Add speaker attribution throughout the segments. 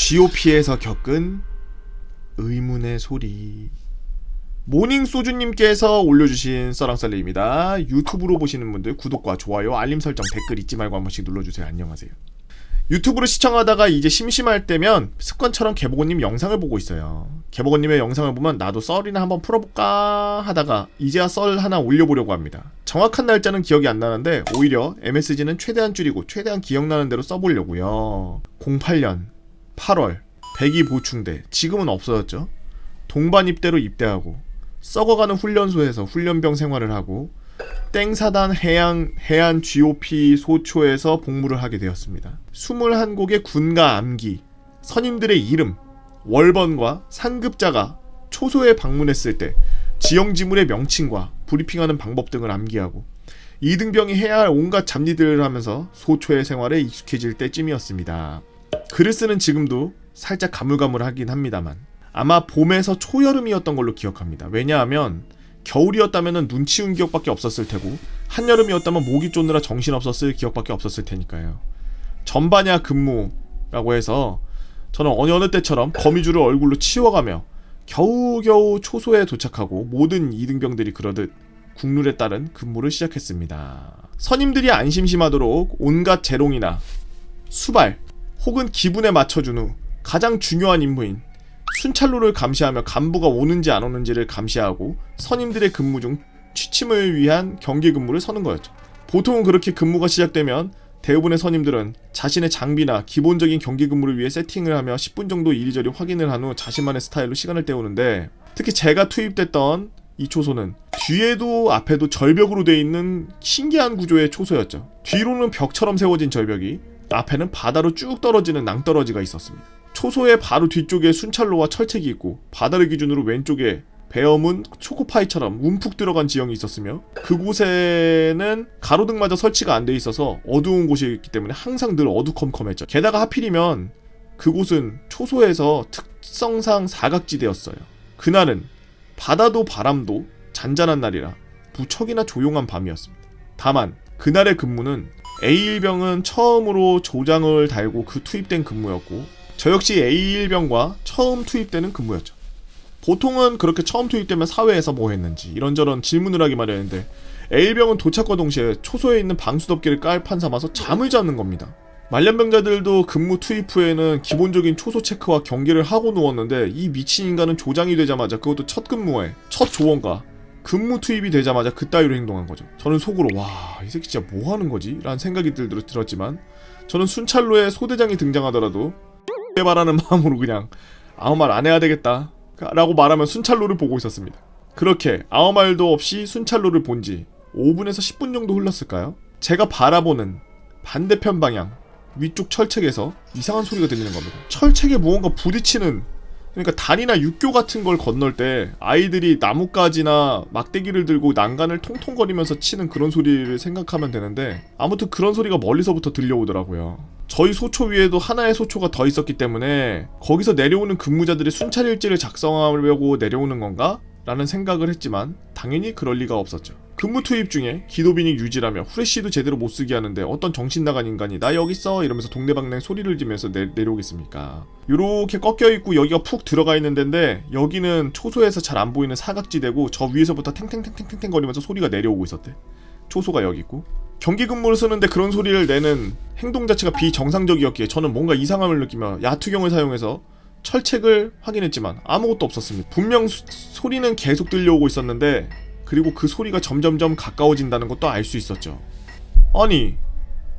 Speaker 1: GOP에서 겪은 의문의 소리. 모닝소주님께서 올려주신 써랑썰레입니다. 유튜브로 보시는 분들 구독과 좋아요, 알림 설정, 댓글 잊지 말고 한 번씩 눌러주세요. 안녕하세요. 유튜브로 시청하다가 이제 심심할 때면 습관처럼 개보고님 영상을 보고 있어요. 개보고님의 영상을 보면 나도 썰이나 한번 풀어볼까 하다가 이제야 썰 하나 올려보려고 합니다. 정확한 날짜는 기억이 안 나는데 오히려 MSG는 최대한 줄이고 최대한 기억나는 대로 써보려고요. 08년 8월 백이 보충대, 지금은 없어졌죠. 동반 입대로 입대하고 썩어가는 훈련소에서 훈련병 생활을 하고 땡사단 해안 GOP 소초에서 복무를 하게 되었습니다. 21곡의 군가 암기, 선임들의 이름, 월번과 상급자가 초소에 방문했을 때 지형지물의 명칭과 브리핑하는 방법 등을 암기하고 이등병이 해야 할 온갖 잡일들을 하면서 소초의 생활에 익숙해질 때쯤이었습니다. 글을 쓰는 지금도 살짝 가물가물하긴 합니다만 아마 봄에서 초여름이었던 걸로 기억합니다. 왜냐하면 겨울이었다면 눈치운 기억밖에 없었을 테고 한여름이었다면 모기 쫓느라 정신없었을 기억밖에 없었을 테니까요. 전반야 근무라고 해서 저는 어느 때처럼 거미줄을 얼굴로 치워가며 겨우겨우 초소에 도착하고 모든 이등병들이 그러듯 국룰에 따른 근무를 시작했습니다. 선임들이 안 심심하도록 온갖 재롱이나 수발 혹은 기분에 맞춰준 후 가장 중요한 임무인 순찰로를 감시하며 간부가 오는지 안 오는지를 감시하고 선임들의 근무 중 취침을 위한 경계 근무를 서는 거였죠. 보통은 그렇게 근무가 시작되면 대부분의 선임들은 자신의 장비나 기본적인 경계 근무를 위해 세팅을 하며 10분 정도 이리저리 확인을 한 후 자신만의 스타일로 시간을 때우는데, 특히 제가 투입됐던 이 초소는 뒤에도 앞에도 절벽으로 되어 있는 신기한 구조의 초소였죠. 뒤로는 벽처럼 세워진 절벽이, 앞에는 바다로 쭉 떨어지는 낭떠러지가 있었습니다. 초소의 바로 뒤쪽에 순찰로와 철책이 있고 바다를 기준으로 왼쪽에 베어문 초코파이처럼 움푹 들어간 지형이 있었으며 그곳에는 가로등마저 설치가 안 돼 있어서 어두운 곳이기 때문에 항상 늘 어두컴컴했죠. 게다가 하필이면 그곳은 초소에서 특성상 사각지대였어요. 그날은 바다도 바람도 잔잔한 날이라 무척이나 조용한 밤이었습니다. 다만 그날의 근무는 A1병은 처음으로 조장을 달고 그 투입된 근무였고 저 역시 A1병과 처음 투입되는 근무였죠. 보통은 그렇게 처음 투입되면 사회에서 뭐 했는지 이런저런 질문을 하기 마련인데 A1병은 도착과 동시에 초소에 있는 방수덮개를 깔판 삼아서 잠을 자는 겁니다. 말년병자들도 근무 투입 후에는 기본적인 초소 체크와 경계를 하고 누웠는데 이 미친 인간은 조장이 되자마자, 그것도 첫 근무에 첫 조원과 근무 투입이 되자마자 그따위로 행동한 거죠. 저는 속으로 와, 이 새끼 진짜 뭐 하는 거지? 라는 생각이 들었지만 저는 순찰로에 소대장이 등장하더라도 바라는 마음으로 그냥 아무 말 안 해야 되겠다 라고 말하면 순찰로를 보고 있었습니다. 그렇게 아무 말도 없이 순찰로를 본 지 5분에서 10분 정도 흘렀을까요? 제가 바라보는 반대편 방향 위쪽 철책에서 이상한 소리가 들리는 겁니다. 철책에 무언가 부딪히는, 그러니까 다리나 육교 같은 걸 건널 때 아이들이 나뭇가지나 막대기를 들고 난간을 통통거리면서 치는 그런 소리를 생각하면 되는데, 아무튼 그런 소리가 멀리서부터 들려오더라고요. 저희 소초 위에도 하나의 소초가 더 있었기 때문에 거기서 내려오는 근무자들이 순찰일지를 작성하려고 내려오는 건가? 라는 생각을 했지만 당연히 그럴 리가 없었죠. 근무 투입 중에 기도빈이 유지라며 후레쉬도 제대로 못쓰게 하는데 어떤 정신나간 인간이 나 여기 있어 이러면서 동네방네 소리를 지면서 내려오겠습니까? 요렇게 꺾여있고 여기가 푹 들어가 있는 데인데 여기는 초소에서 잘 안 보이는 사각지대고 저 위에서부터 탱탱탱탱탱 거리면서 소리가 내려오고 있었대. 초소가 여기 있고 경기 근무를 쓰는데 그런 소리를 내는 행동 자체가 비정상적이었기에 저는 뭔가 이상함을 느끼며 야투경을 사용해서 철책을 확인했지만 아무것도 없었습니다. 분명 소리는 계속 들려오고 있었는데, 그리고 그 소리가 점점점 가까워진다는 것도 알 수 있었죠. 아니,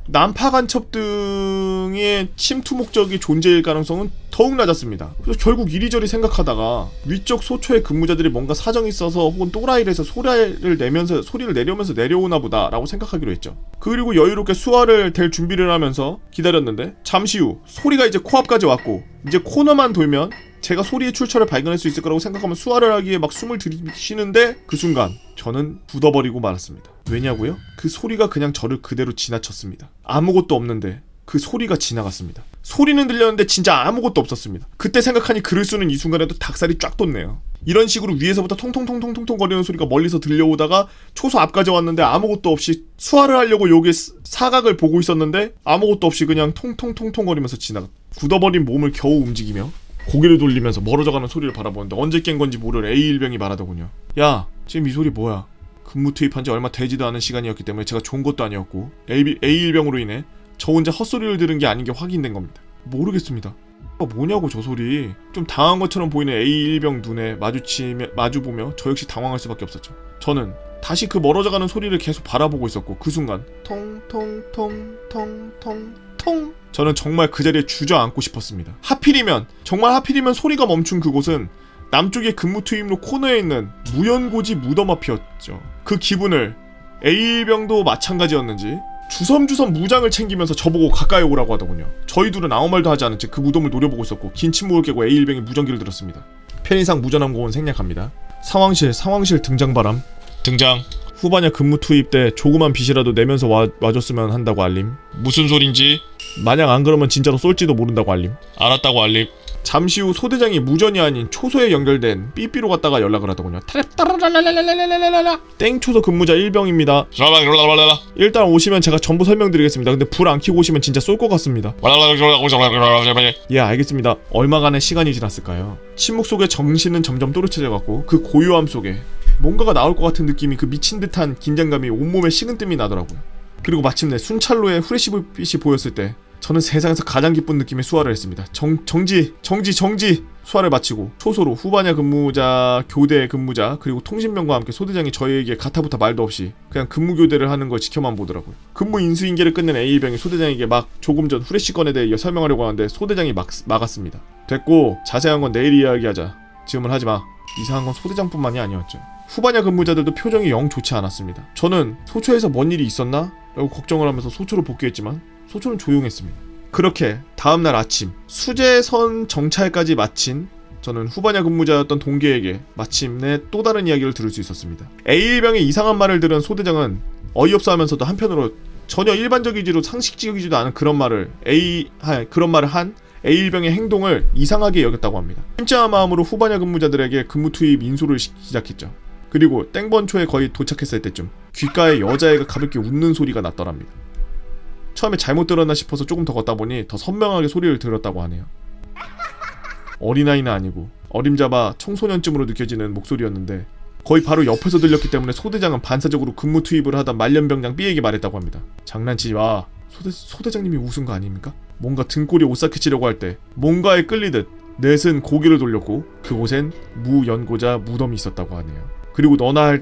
Speaker 1: 난파 간첩 등의 침투 목적이 존재일 가능성은 더욱 낮았습니다. 그래서 결국 이리저리 생각하다가 위쪽 소초의 근무자들이 뭔가 사정이 있어서 혹은 또라이를 해서 소리를 내려오면서 내려오나 보다 라고 생각하기로 했죠. 그리고 여유롭게 수화를 댈 준비를 하면서 기다렸는데 잠시 후 소리가 이제 코앞까지 왔고 이제 코너만 돌면 제가 소리의 출처를 발견할 수 있을 거라고 생각하면 수화를 하기에 막 숨을 들이쉬는데 그 순간 저는 굳어버리고 말았습니다. 왜냐고요? 그 소리가 그냥 저를 그대로 지나쳤습니다. 아무것도 없는데 그 소리가 지나갔습니다. 소리는 들렸는데 진짜 아무것도 없었습니다. 그때 생각하니 글을 쓰는 이 순간에도 닭살이 쫙 돋네요. 이런 식으로 위에서부터 통통통통통통 거리는 소리가 멀리서 들려오다가 초소 앞까지 왔는데 아무것도 없이 수화를 하려고 여기 사각을 보고 있었는데 아무것도 없이 그냥 통통통통 거리면서 굳어버린 몸을 겨우 움직이며 고개를 돌리면서 멀어져가는 소리를 바라보는데 언제 깬 건지 모를 A일병이 말하더군요. 야, 지금 이 소리 뭐야? 근무 투입한 지 얼마 되지도 않은 시간이었기 때문에 제가 좋은 것도 아니었고 A일병으로 인해 저 혼자 헛소리를 들은 게 아닌 게 확인된 겁니다. 모르겠습니다. 뭐냐고 저 소리. 좀 당한 것처럼 보이는 A일병 눈에 마주보며 저 역시 당황할 수밖에 없었죠. 저는 다시 그 멀어져가는 소리를 계속 바라보고 있었고 그 순간 통통통통통통 저는 정말 그 자리에 주저앉고 싶었습니다. 정말 하필이면 소리가 멈춘 그곳은 남쪽의 근무 투입로 코너에 있는 무연고지 무덤 앞이었죠. 그 기분을 A일병도 마찬가지였는지 주섬주섬 무장을 챙기면서 저보고 가까이 오라고 하더군요. 저희 둘은 아무 말도 하지 않은 채 그 무덤을 노려보고 있었고 긴 침묵을 깨고 A일병이 무전기를 들었습니다. 편의상 무전함고는 생략합니다. 상황실 등장바람. 등장. 후반야 근무 투입 때 조그만 빚이라도 내면서 와줬으면 한다고 알림. 무슨 소린지? 만약 안 그러면 진짜로 쏠지도 모른다고 알림. 알았다고 알림. 잠시 후 소대장이 무전이 아닌 초소에 연결된 삐삐로 갔다가 연락을 하더군요. 땡초소 근무자 1병입니다. 일단 오시면 제가 전부 설명드리겠습니다. 근데 불 안 켜고 오시면 진짜 쏠 것 같습니다. 예, 알겠습니다. 얼마간의 시간이 지났을까요? 침묵 속에 정신은 점점 또렷해져갔고 그 고요함 속에 뭔가가 나올 것 같은 느낌이 그 미친 듯한 긴장감이 온몸에 식은땀이 나더라고요. 그리고 마침내 순찰로의 후레쉬불빛이 보였을 때 저는 세상에서 가장 기쁜 느낌의 수화를 했습니다. 정지! 수화를 마치고 초소로 후반야 근무자, 교대 근무자 그리고 통신병과 함께 소대장이 저희에게 가타부타 말도 없이 그냥 근무 교대를 하는 걸 지켜만 보더라고요. 근무 인수인계를 끝낸 A병이 소대장에게 막 조금 전 후레쉬건에 대해 설명하려고 하는데 소대장이 막았습니다. 됐고 자세한 건 내일 이야기하자. 지금은 하지마. 이상한 건 소대장뿐만이 아니었죠. 후반야 근무자들도 표정이 영 좋지 않았습니다. 저는 소초에서 뭔 일이 있었나? 라고 걱정을 하면서 소초로 복귀했지만 소초는 조용했습니다. 그렇게 다음날 아침 수제선 정찰까지 마친 저는 후반야 근무자였던 동기에게 마침내 또 다른 이야기를 들을 수 있었습니다. A일병의 이상한 말을 들은 소대장은 어이없어 하면서도 한편으로 전혀 일반적이지도 상식적이지도 않은 그런 말을 한 A일병의 행동을 이상하게 여겼다고 합니다. 심취한 마음으로 후반야 근무자들에게 근무 투입 인솔을 시작했죠. 그리고 땡번초에 거의 도착했을 때쯤 귓가에 여자애가 가볍게 웃는 소리가 났더랍니다. 처음에 잘못 들었나 싶어서 조금 더 걷다 보니 더 선명하게 소리를 들었다고 하네요. 어린아이는 아니고 어림잡아 청소년쯤으로 느껴지는 목소리였는데 거의 바로 옆에서 들렸기 때문에 소대장은 반사적으로 근무 투입을 하던 말년병장 B에게 말했다고 합니다. 장난치지 마. 소대장님이 웃은 거 아닙니까? 뭔가 등골이 오싹해지려고 할 때 뭔가에 끌리듯 넷은 고개를 돌렸고 그곳엔 무연고자 무덤이 있었다고 하네요. 그리고 너나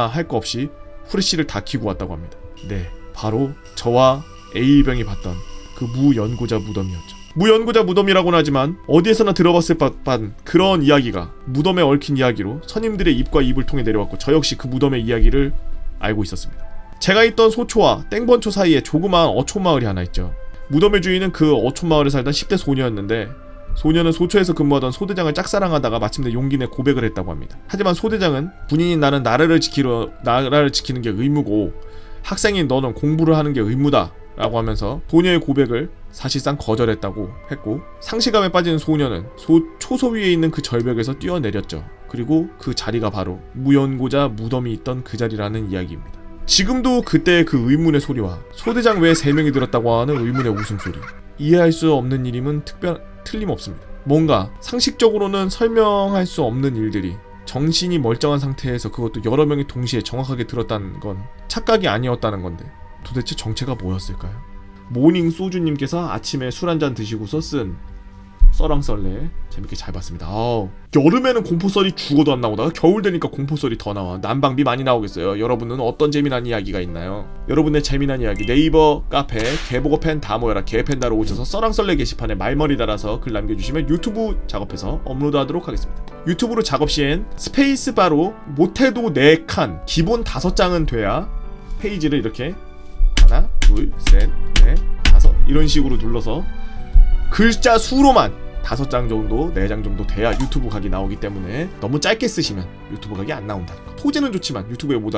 Speaker 1: 할 거 없이 후레쉬를 다 켜고 왔다고 합니다. 네, 바로 저와 A병이 봤던 그 무연고자 무덤이었죠. 무연고자 무덤이라고는 하지만 어디에서나 들어봤을 법한 그런 이야기가 무덤에 얽힌 이야기로 선임들의 입과 입을 통해 내려왔고 저 역시 그 무덤의 이야기를 알고 있었습니다. 제가 있던 소초와 땡번초 사이에 조그마한 어촌마을이 하나 있죠. 무덤의 주인은 그 어촌마을에 살던 10대 소녀였는데 소녀는 소초에서 근무하던 소대장을 짝사랑하다가 마침내 용기 내 고백을 했다고 합니다. 하지만 소대장은 군인인 나는 나라를 지키는 게 의무고 학생인 너는 공부를 하는 게 의무다 라고 하면서 소녀의 고백을 사실상 거절했다고 했고 상실감에 빠진 소녀는 초소 위에 있는 그 절벽에서 뛰어내렸죠. 그리고 그 자리가 바로 무연고자 무덤이 있던 그 자리라는 이야기입니다. 지금도 그때의 그 의문의 소리와 소대장 외에 3명이 들었다고 하는 의문의 웃음소리, 이해할 수 없는 일임은 틀림없습니다. 뭔가 상식적으로는 설명할 수 없는 일들이 정신이 멀쩡한 상태에서 그것도 여러 명이 동시에 정확하게 들었다는 건 착각이 아니었다는 건데 도대체 정체가 뭐였을까요? 모닝 소주님께서 아침에 술 한잔 드시고서 쓴 썰랑썰레 재밌게 잘 봤습니다. 여름에는 공포썰이 죽어도 안 나오다가 겨울 되니까 공포썰이 더 나와. 난방비 많이 나오겠어요. 여러분은 어떤 재미난 이야기가 있나요? 여러분의 재미난 이야기 네이버 카페 개보고 팬 다 모여라 개팬다로 오셔서 썰랑썰레 게시판에 말머리 달아서 글 남겨주시면 유튜브 작업해서 업로드하도록 하겠습니다. 유튜브로 작업 시엔 스페이스바로 못해도 4칸 기본 5장은 돼야 페이지를 이렇게 하나 둘 셋 넷 다섯 이런 식으로 눌러서 글자 수로만 5장 정도, 4장 정도 돼야 유튜브 각이 나오기 때문에 너무 짧게 쓰시면 유튜브 각이 안 나온다는 거. 소재는 좋지만 유튜브에 못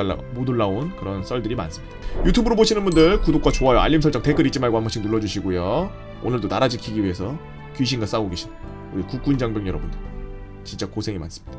Speaker 1: 올라온 그런 썰들이 많습니다. 유튜브로 보시는 분들 구독과 좋아요, 알림 설정, 댓글 잊지 말고 한 번씩 눌러주시고요. 오늘도 나라 지키기 위해서 귀신과 싸우고 계신 우리 국군 장병 여러분들 진짜 고생이 많습니다.